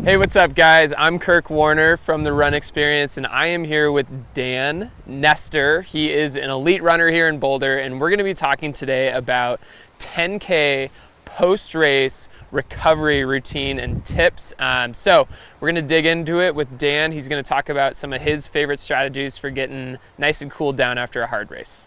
Hey, what's up guys? I'm Kirk Warner from the Run Experience, and I am here with Dan Nestor. He is an elite runner here in Boulder, and we're going to be talking today about 10K post-race recovery routine and tips. So we're going to dig into it with Dan. He's going to talk about some of his favorite strategies for getting nice and cooled down after a hard race.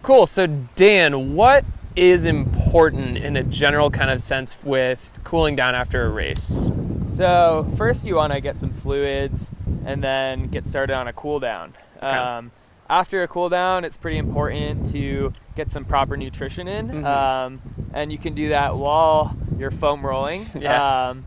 Cool, so Dan, what is important in a general kind of sense with cooling down after a race? So first you want to get some fluids and then get started on a cool down. Okay. After a cool down, it's pretty important to get some proper nutrition in. And you can do that while you're foam rolling. Yeah. And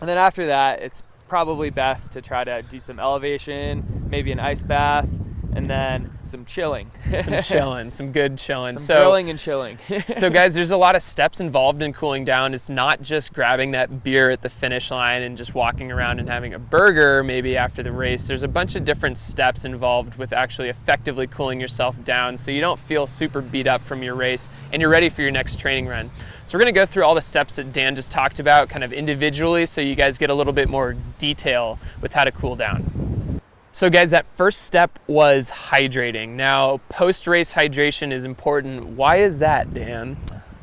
then after that, it's probably best to try to do some elevation, maybe an ice bath, and then some chilling. Some good chilling. Some grilling and chilling. So guys, there's a lot of steps involved in cooling down. It's not just grabbing that beer at the finish line and just walking around and having a burger maybe after the race. There's a bunch of different steps involved with actually effectively cooling yourself down so you don't feel super beat up from your race and you're ready for your next training run. So we're gonna go through all the steps that Dan just talked about kind of individually so you guys get a little bit more detail with how to cool down. So guys, that first step was hydrating. Now, post-race hydration is important. Why is that, Dan?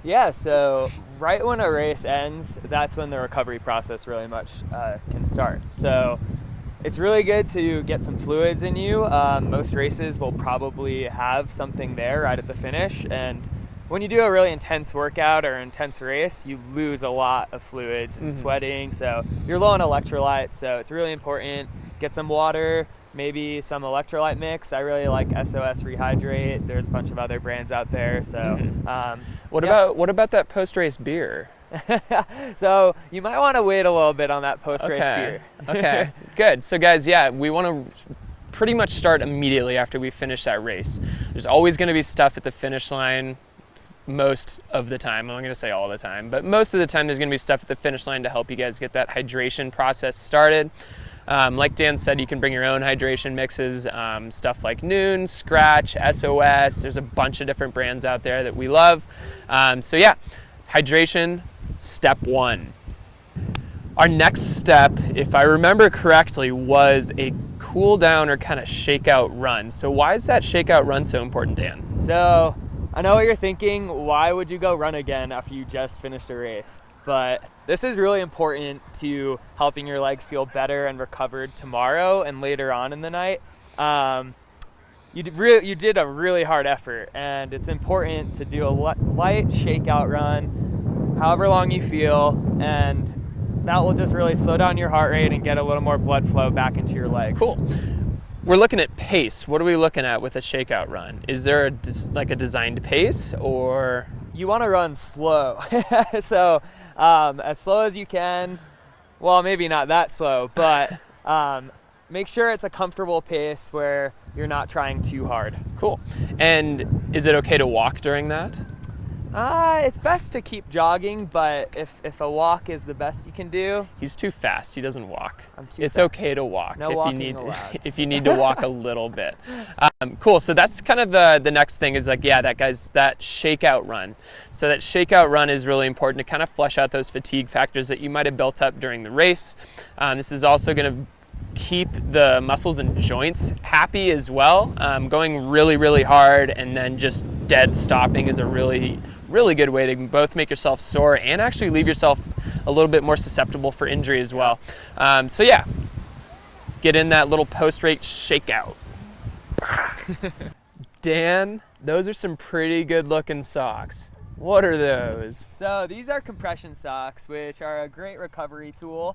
Yeah, so right when a race ends, that's when the recovery process really much can start. So it's really good to get some fluids in you. Most races will probably have something there right at the finish. And when you do a really intense workout or intense race, you lose a lot of fluids and sweating. So you're low on electrolytes. So it's really important. Get some water, maybe some electrolyte mix. I really like SOS Rehydrate. There's a bunch of other brands out there. So What about that post-race beer? So you might want to wait a little bit on that post-race beer. Okay, good. So guys, yeah, we want to pretty much start immediately after we finish that race. There's always going to be stuff at the finish line most of the time. I'm not going to say all the time, but most of the time there's going to be stuff at the finish line to help you guys get that hydration process started. Like Dan said, you can bring your own hydration mixes, stuff like Noon, Scratch, SOS. There's a bunch of different brands out there that we love. So yeah, hydration, step one. Our next step, if I remember correctly, was a cool down or kind of shakeout run. So why is that shakeout run so important, Dan? So I know what you're thinking. Why would you go run again after you just finished a race? But this is really important to helping your legs feel better and recovered tomorrow and later on in the night. You did a really hard effort, and it's important to do a light shakeout run, however long you feel, and that will just really slow down your heart rate and get a little more blood flow back into your legs. Cool. We're looking at pace. What are we looking at with a shakeout run? Is there a designed pace, or? You want to run slow. So as slow as you can. Well, maybe not that slow, but make sure it's a comfortable pace where you're not trying too hard. Cool. And is it okay to walk during that? It's best to keep jogging, but if a walk is the best you can do. He's too fast. He doesn't walk. It's okay to walk no walking allowed. If you need to walk a little bit. Cool. So that's kind of the next thing is that shakeout run. So that shakeout run is really important to kind of flush out those fatigue factors that you might have built up during the race. This is also going to keep the muscles and joints happy as well. Going really, really hard and then just dead stopping is a really good way to both make yourself sore and actually leave yourself a little bit more susceptible for injury as well. So yeah, get in that little post-race shakeout. Dan, those are some pretty good looking socks. What are those? So these are compression socks, which are a great recovery tool.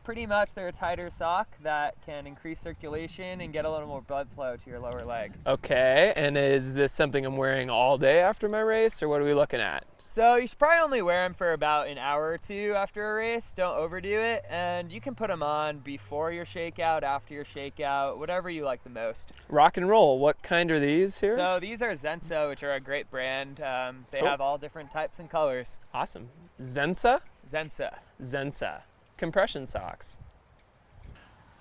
Pretty much they're a tighter sock that can increase circulation and get a little more blood flow to your lower leg. Okay, and is this something I'm wearing all day after my race, or what are we looking at? So you should probably only wear them for about an hour or two after a race. Don't overdo it, and you can put them on before your shakeout, after your shakeout, whatever you like the most. Rock and roll. What kind are these here? So these are Zensa, which are a great brand. They have all different types and colors. Awesome. Zensa? Zensa. Compression socks.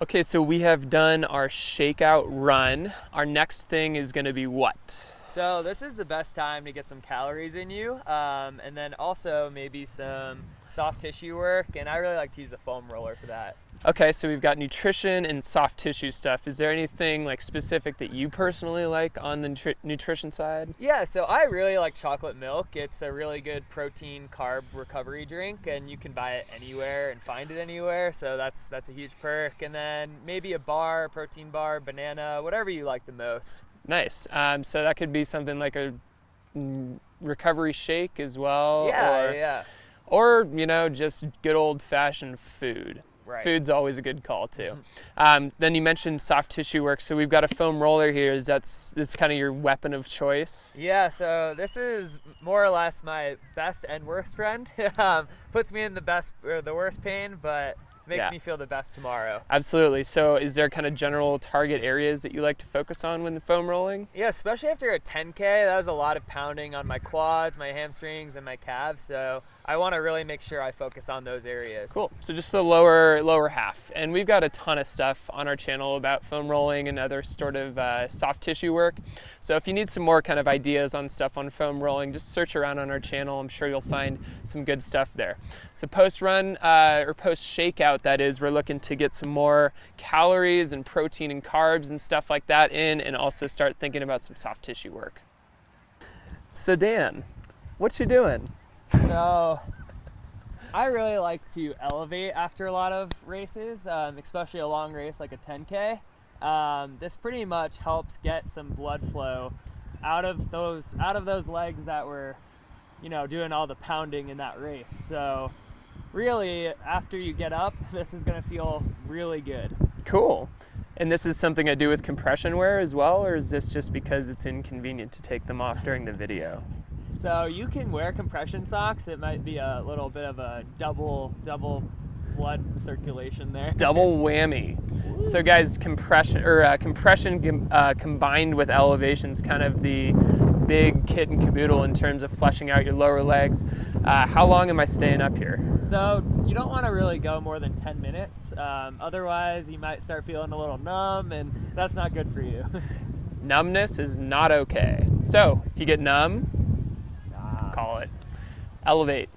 Okay, so we have done our shakeout run. Our next thing is going to be what? So this is the best time to get some calories in you, and then also maybe some soft tissue work, and I really like to use a foam roller for that. Okay, so we've got nutrition and soft tissue stuff. Is there anything like specific that you personally like on the nutrition side? Yeah, so I really like chocolate milk. It's a really good protein carb recovery drink, and you can buy it anywhere and find it anywhere, so that's a huge perk. And then maybe a bar, protein bar, banana, whatever you like the most. Nice. So that could be something like a recovery shake as well. Yeah. Or, you know, just good old-fashioned food. Right. Food's always a good call too. Then you mentioned soft tissue work. So we've got a foam roller here. This is kind of your weapon of choice? Yeah, so this is more or less my best and worst friend. Puts me in the best or the worst pain, but makes me feel the best tomorrow. Absolutely. So is there kind of general target areas that you like to focus on when foam rolling? Yeah, especially after a 10K, that was a lot of pounding on my quads, my hamstrings, and my calves. So I want to really make sure I focus on those areas. Cool. So just the lower half. And we've got a ton of stuff on our channel about foam rolling and other sort of soft tissue work. So if you need some more kind of ideas on stuff on foam rolling, just search around on our channel. I'm sure you'll find some good stuff there. So post-run or post-shakeout, that is, we're looking to get some more calories and protein and carbs and stuff like that in, and also start thinking about some soft tissue work. So Dan, what you doing? So I really like to elevate after a lot of races, especially a long race like a 10K. This pretty much helps get some blood flow out of those legs that were, you know, doing all the pounding in that race. So really, after you get up, this is going to feel really good. Cool. And this is something I do with compression wear as well, or is this just because it's inconvenient to take them off during the video? So you can wear compression socks. It might be a little bit of a double blood circulation there. Double whammy. So guys, compression combined with elevation is kind of the big kit and caboodle in terms of fleshing out your lower legs. How long am I staying up here? So you don't want to really go more than 10 minutes. Otherwise, you might start feeling a little numb, and that's not good for you. Numbness is not okay. So if you get numb, call it. Elevate.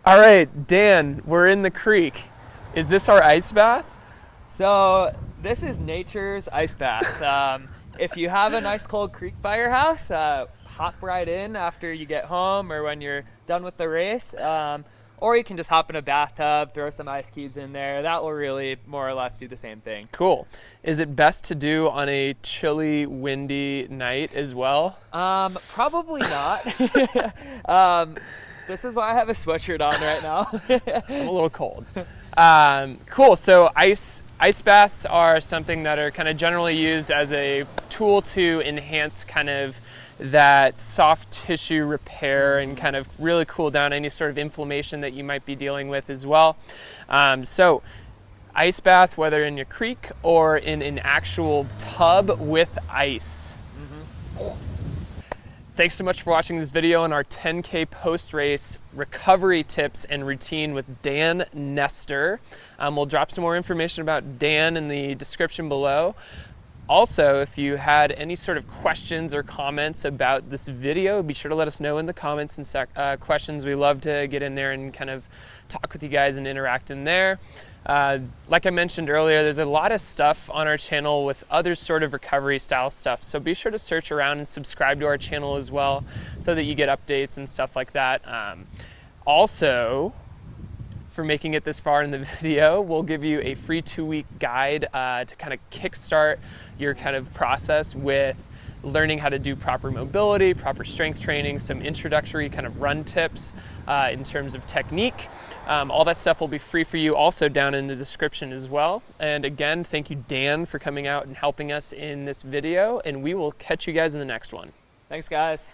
All right, Dan, we're in the creek. Is this our ice bath? So this is nature's ice bath. If you have a nice cold creek by your house, hop right in after you get home or when you're done with the race. Or you can just hop in a bathtub, throw some ice cubes in there. That will really more or less do the same thing. Cool. Is it best to do on a chilly, windy night as well? Probably not. This is why I have a sweatshirt on right now. I'm a little cold. Cool. So ice baths are something that are kind of generally used as a tool to enhance kind of that soft tissue repair and kind of really cool down any sort of inflammation that you might be dealing with as well. So ice bath, whether in your creek or in an actual tub with ice. Thanks so much for watching this video on our 10K post-race recovery tips and routine with Dan Nestor. We'll drop some more information about Dan in the description below. Also, if you had any sort of questions or comments about this video, be sure to let us know in the comments and questions. We love to get in there and kind of talk with you guys and interact in there. Like I mentioned earlier, there's a lot of stuff on our channel with other sort of recovery style stuff. So be sure to search around and subscribe to our channel as well so that you get updates and stuff like that. Also, for making it this far in the video, we'll give you a free 2-week guide to kind of kickstart your kind of process with learning how to do proper mobility, proper strength training, some introductory kind of run tips in terms of technique. All that stuff will be free for you also down in the description as well. And again, thank you, Dan, for coming out and helping us in this video, and we will catch you guys in the next one. Thanks, guys.